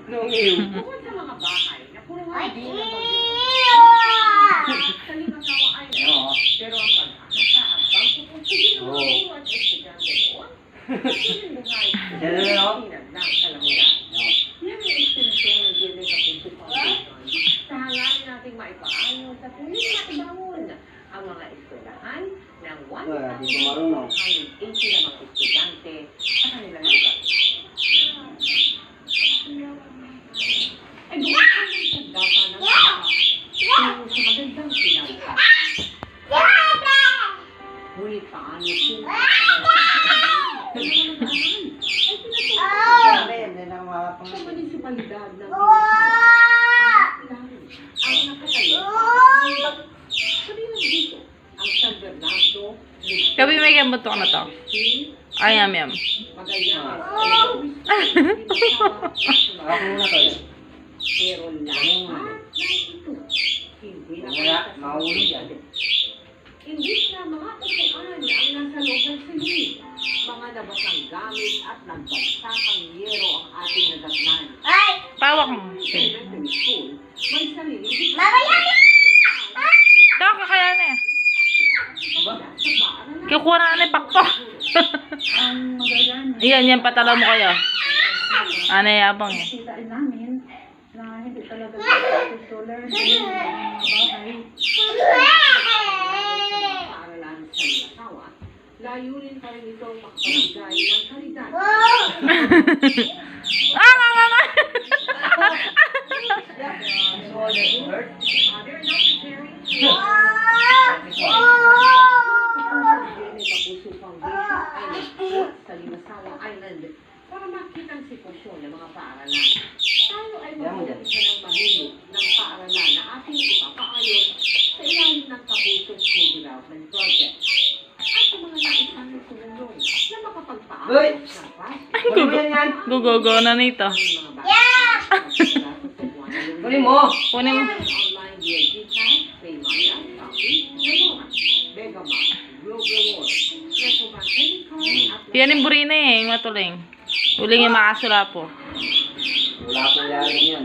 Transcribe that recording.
Nungiw. Bukod sa mga bahay na puro nga di na bagyo. Sa limasawa ay Oo. pero ang pag-asa at pagpupursige ng mga guro at estudyante doon, patuloy buhay sa Yan na, no? Pilipinas ng kalamidad. Yan ang estimation ng Building Kapuso Foundation sa hangarin nating maipaayos at hindi maibangon ang mga eskwelahan ng Di ko marunong. 1,480 na mga estudyante sa kanilang lugar. Ay, bukas ang data ng mga tungo sa magandang pinansa. Ngunit paano kung Sabi, hindi na makapang. sa munisipalidad ng ang nakatayo sabi ng dito ang San Bernardo Gabi may gamot to na to. Ay, yum. Magallanes Ako muna to eh. pero lahat na ito hindi na Wala, mahuli yan. hindi na mga upuan ang nasa loob ng silid mga nabasang gamit at nagbasakang yero ang ating nadatnan. Pawak mo. Elementary school, may sariling Ito, kakaya na eh. Kukuha na na pakto. Yan, patala mo kayo. Ano yabang eh. Kitain namin na hindi talaga solar din mga bahay. paaralan sa Limasawa, layunin pa rin itong makapagay ng kalidad. Other necessary Kapuso Foundation ay nag-port sa Limasawa Island para makita ang sitwasyon ng mga paaralan. Tayo ay mag-umpisa ng mamili ng paaralan na ating ipapaayos sa ilalim ng Kapuso School Development Project. At sa mga naisang tumulong na makapagpaayos ng classroom Gugogo na nito. ng mga bata. Kunin mo. Kunin mo. Online via GCash, PayMaya, Shopee, Nalora, Megamart, Globe Rewards, Metrobank Credit Card, at Yan yung burina eh, yung matuling. Uling yung makasula po. Wala po yan.